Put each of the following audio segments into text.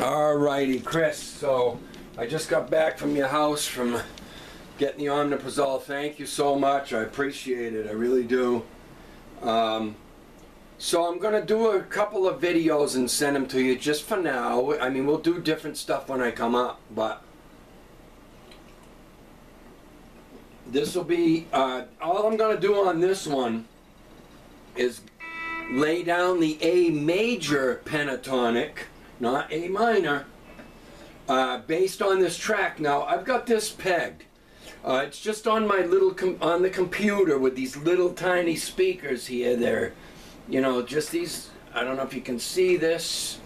Alrighty, Chris, so I just got back from your house from getting the Omniprazole. Thank you so much. I appreciate it. I really do. So I'm going to do a couple of videos and send them to you just for now. I mean, we'll do different stuff when I come up, but this will be, all I'm going to do on this one is lay down the A major pentatonic, not A minor, based on this track. Now, I've got this pegged. It's just on my little, on the computer with these little tiny speakers here. They're, you know, just these, I don't know if you can see this,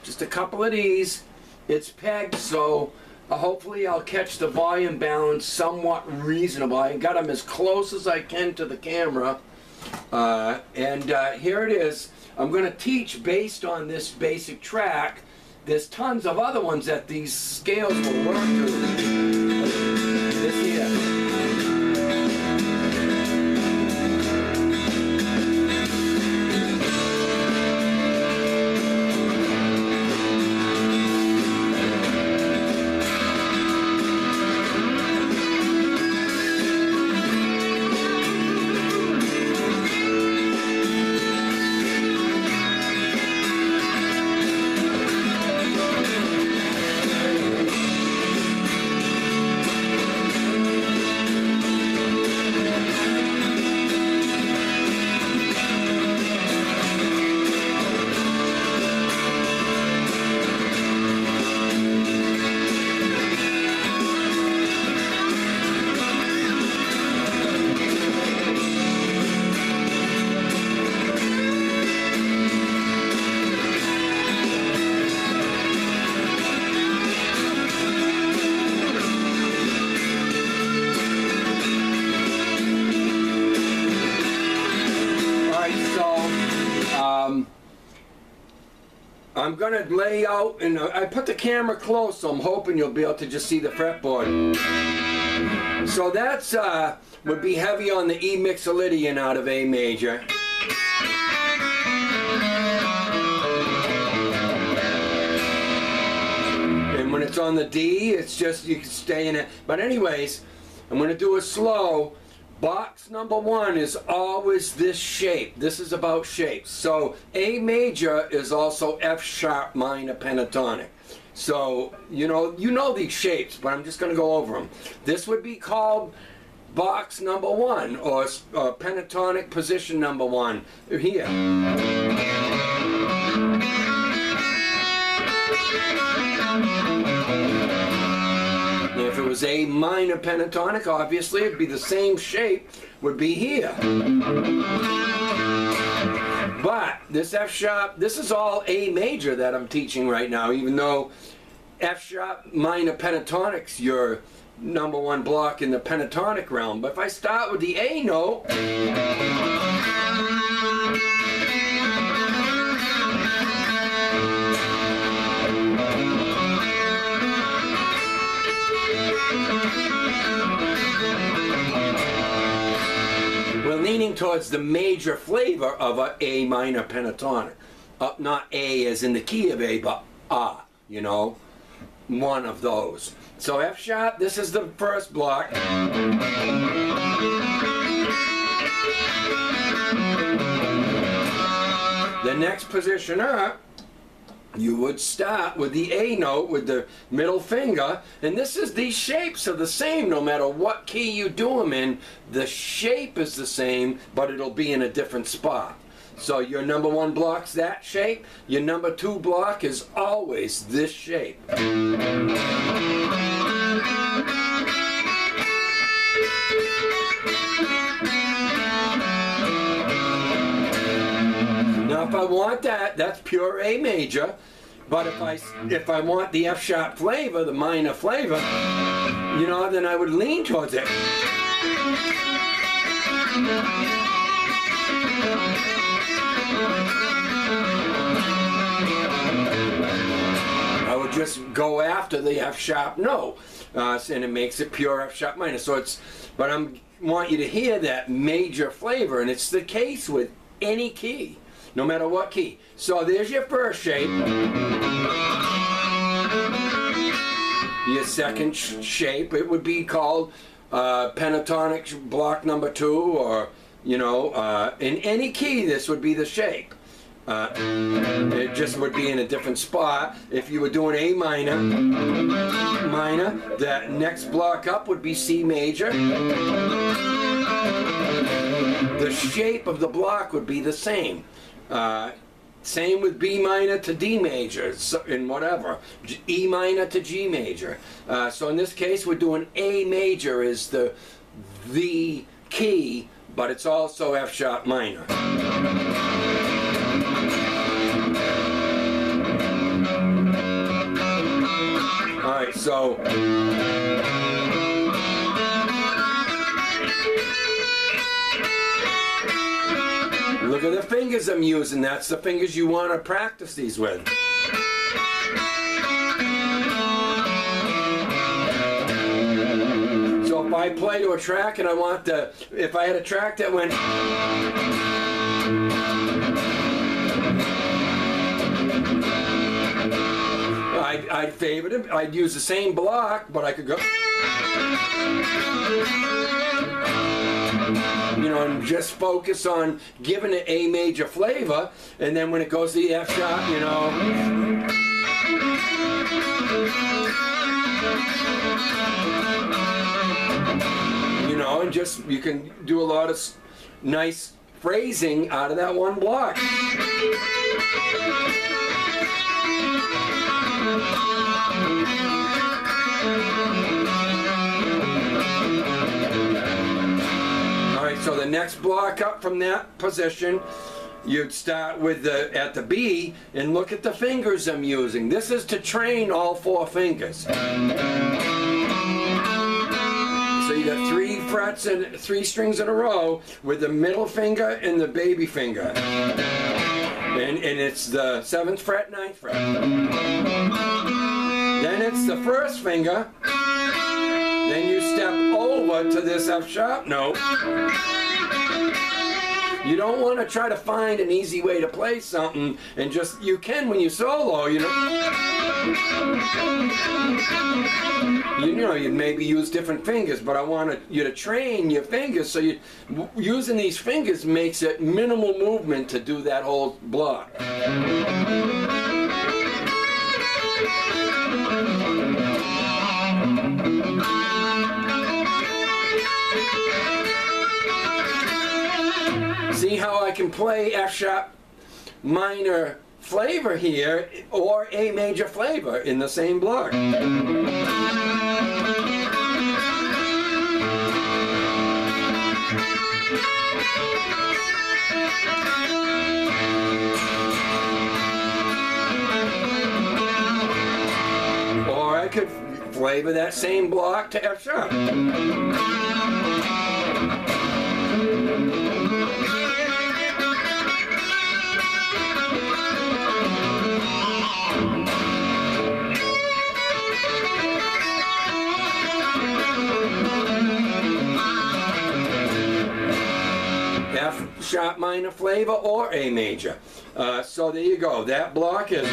just a couple of these. It's pegged, so hopefully I'll catch the volume balance somewhat reasonable. I got them as close as I can to the camera. Here it is. I'm going to teach based on this basic track. There's tons of other ones that these scales will work to. This here. I'm going to lay out, and I put the camera close, so I'm hoping you'll be able to just see the fretboard. So that's, would be heavy on the E mixolydian out of A major. And when it's on the D, it's just, you can stay in it. But anyways, I'm going to do it slow. Box number one is always this shape. This is about shapes. So A major is also F sharp minor pentatonic. So you know these shapes, but I'm just going to go over them. This would be called box number one, or pentatonic position number one. Here. If it was A minor pentatonic, obviously it'd be the same shape, would be here. But this F sharp, this is all A major that I'm teaching right now, even though F sharp minor pentatonic's your number one block in the pentatonic realm. But if I start with the A note, we're leaning towards the major flavor of a A minor pentatonic. Not A as in the key of A, but you know, one of those. So F sharp, this is the first block. The next position up, you would start with the A note with the middle finger, and these shapes are the same no matter what key you do them in. The shape is the same, but it'll be in a different spot. So your number one block's that shape, your number two block is always this shape. Now if I want that, that's pure A major. But if I want the F sharp flavor, the minor flavor, you know, then I would lean towards it. I would just go after the F sharp note, and it makes it pure F sharp minor. So it's, but I want you to hear that major flavor, and it's the case with any key. no matter what key. So there's your first shape. Your second shape, it would be called pentatonic block number 2, or, you know, in any key this would be the shape. It just would be in a different spot. If you were doing A minor, that next block up would be C major. The shape of the block would be the same. Same with B minor to D major, and whatever. E minor to G major. So in this case, we're doing A major is the key, but it's also F sharp minor. Alright, so look at the fingers I'm using. That's the fingers you want to practice these with. So if I play to a track and I want to, if I had a track that went, I'd favorite it. I'd use the same block, but I could go, you know, and just focus on giving it A major flavor, and then when it goes to the F sharp, you know, and just, you can do a lot of nice phrasing out of that one block. Alright, so the next block up from that position, you'd start with at the B and look at the fingers I'm using. This is to train all 4 fingers. So you got 3 frets and 3 strings in a row with the middle finger and the baby finger. And it's the 7th fret, 9th fret. Then it's the first finger. Then you step over to this F sharp note. You don't want to try to find an easy way to play something and just, you can when you solo, you know. You know, you'd maybe use different fingers, but I want you to train your fingers, so using these fingers makes it minimal movement to do that whole block. See how I can play F sharp minor flavor here, or A major flavor in the same block. Or I could flavor that same block to F sharp. F sharp minor flavor or A major. So there you go. That block is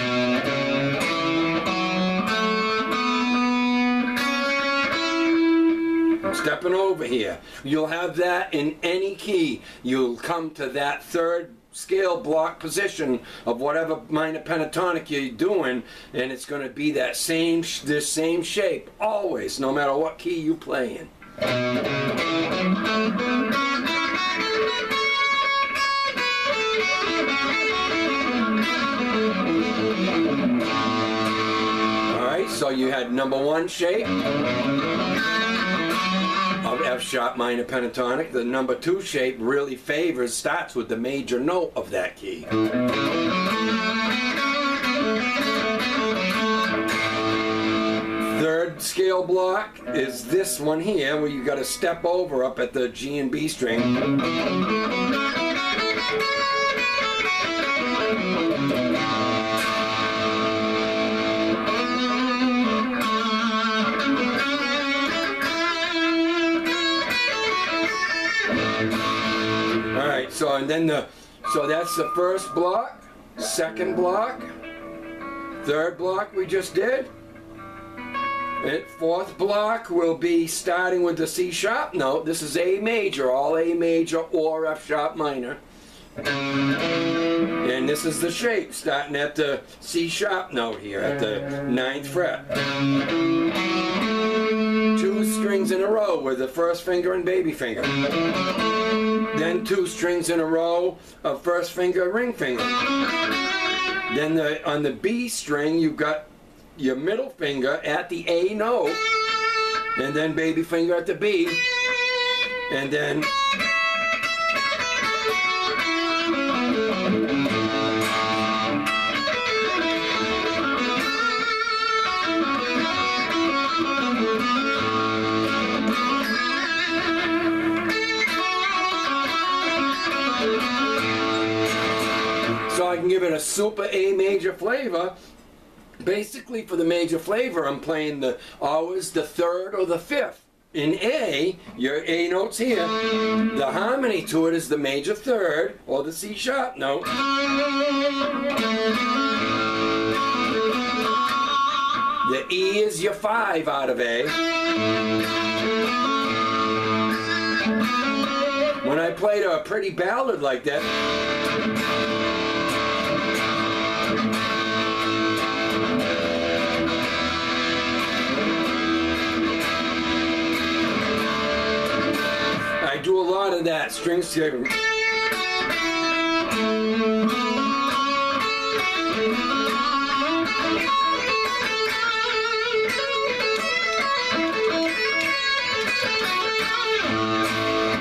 stepping over here. You'll have that in any key. You'll come to that 3rd scale block position of whatever minor pentatonic you're doing, and it's going to be that this same shape always, no matter what key you play in. Alright, so you had number 1 shape of F sharp minor pentatonic. The number 2 shape really starts with the major note of that key. 3rd scale block is this one here, where you got to step over up at the G and B string. Alright, so and then the So that's the first block, second block, third block we just did. And fourth block will be starting with the C sharp note. This is A major, all A major or F sharp minor. And this is the shape, starting at the C sharp note here, at the 9th fret. 2 strings in a row with the first finger and baby finger. Then 2 strings in a row of first finger, ring finger. Then on the B string, you've got your middle finger at the A note, and then baby finger at the B, and then so I can give it a super A major flavor. Basically, for the major flavor, I'm playing always the 3rd or the 5th. In A, your A note's here. The harmony to it is the major 3rd or the C sharp note. The E is your 5 out of A. When I played a pretty ballad like that, I do a lot of that string skipping.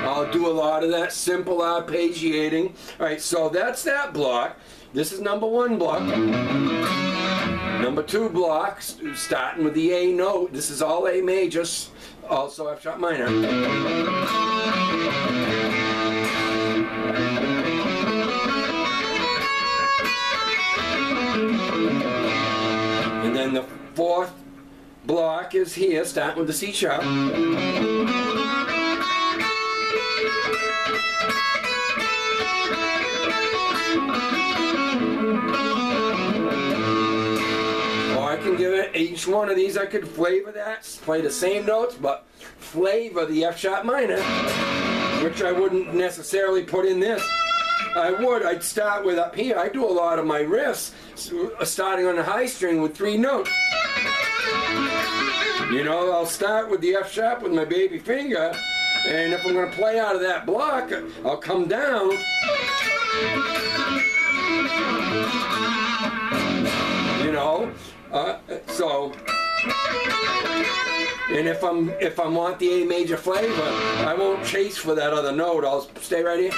I'll do a lot of that simple arpeggiating. Alright, so that's that block. This is number 1 block. Number 2 block, starting with the A note. This is all A major, also F sharp minor. And then the 4th block is here, starting with the C sharp. Or I can give it, each one of these I could flavor that, play the same notes, but flavor the F sharp minor, which I wouldn't necessarily put in this. I'd start with up here. I do a lot of my riffs starting on the high string with 3 notes. You know, I'll start with the F sharp with my baby finger, and if I'm going to play out of that block, I'll come down. You know, and if I want the A major flavor, I won't chase for that other note. I'll stay right here.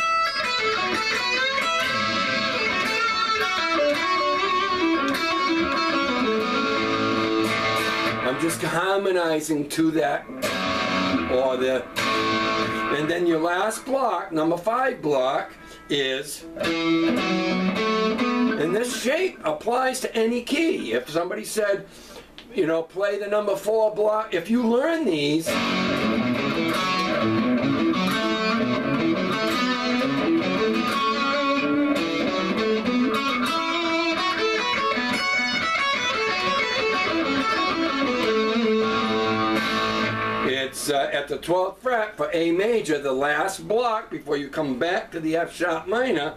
I'm just harmonizing to that, and then your last block, number 5 block, is, and this shape applies to any key. If somebody said, you know, play the number 4 block, if you learn these, it's at the 12th fret for A major. The last block before you come back to the F sharp minor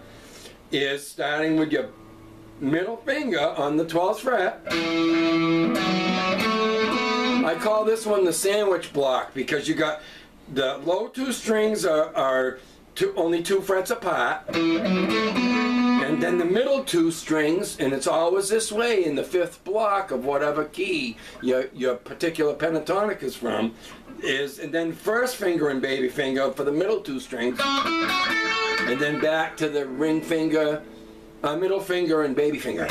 is starting with your middle finger on the 12th fret. I call this one the sandwich block because you got the low 2 strings are only 2 frets apart, and then the middle 2 strings, and it's always this way in the 5th block of whatever key your particular pentatonic is from, and then first finger and baby finger for the middle 2 strings, and then back to the ring finger, middle finger and baby finger.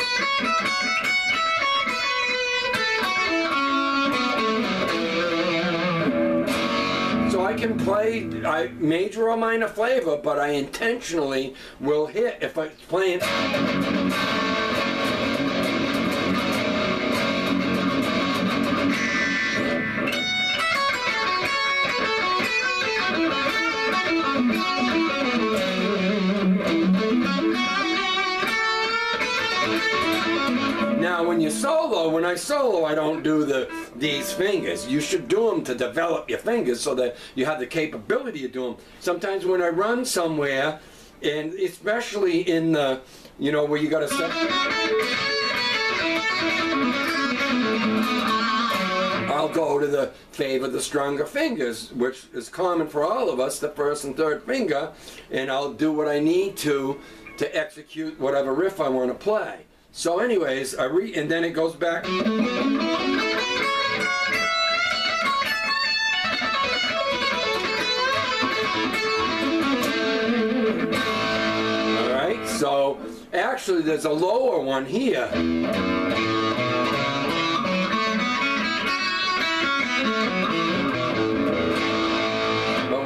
So I can play major or minor flavor, but I intentionally will hit if I'm playing. Now when I solo, I don't do these fingers. You should do them to develop your fingers so that you have the capability of doing them. Sometimes when I run somewhere, and especially in the, you know, where you got to set, I'll go to the favor the stronger fingers, which is common for all of us, the first and third finger, and I'll do what I need to execute whatever riff I want to play. So anyways, and then it goes back. Alright, so actually there's a lower one here.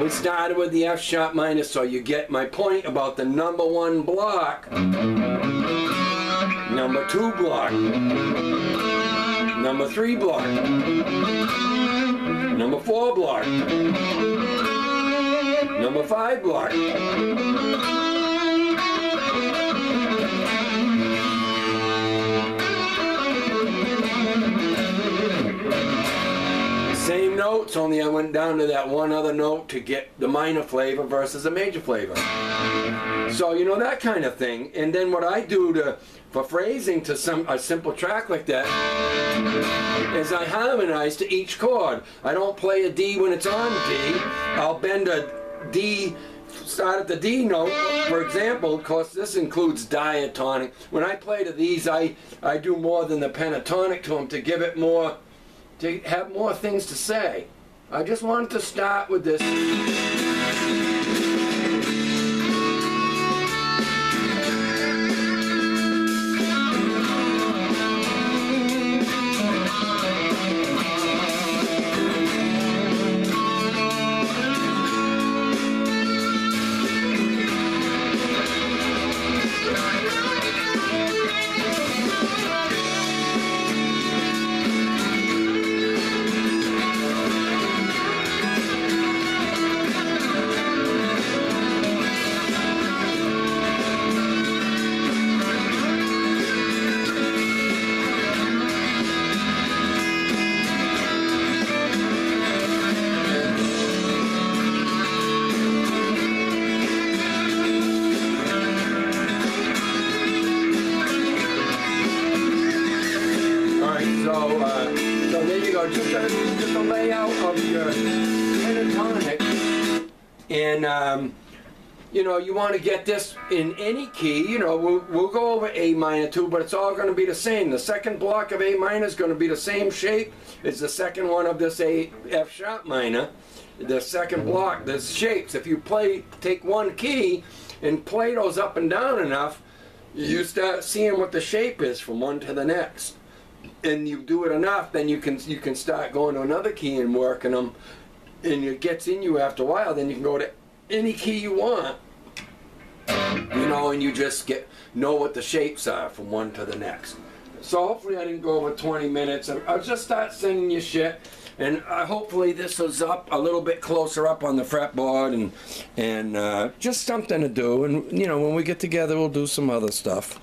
We started with the F sharp minor, so you get my point about the number 1 block, number 2 block, number 3 block, number 4 block, number 5 block. Same notes, only I went down to that one other note to get the minor flavor versus a major flavor. So, you know, that kind of thing. And then what I do for phrasing to a simple track like that is I harmonize to each chord. I don't play a D when it's on D. I'll bend a D, start at the D note, for example. Of course, this includes diatonic. When I play to these, I do more than the pentatonic to them to give it more, to have more things to say. I just wanted to start with this. So there you go, just a layout of your pentatonic. And you know, you want to get this in any key. You know, we'll go over A minor too, but it's all going to be the same. The second block of A minor is going to be the same shape as the second one of this F sharp minor. The second block, there's shapes. If you take one key and play those up and down enough, you start seeing what the shape is from one to the next. And you do it enough, then you can start going to another key and working them, and it gets in you after a while. Then you can go to any key you want, you know, and you just know what the shapes are from one to the next. So hopefully I didn't go over 20 minutes. I'll just start singing you shit, and hopefully this was up a little bit closer up on the fretboard, and just something to do. And you know, when we get together, we'll do some other stuff.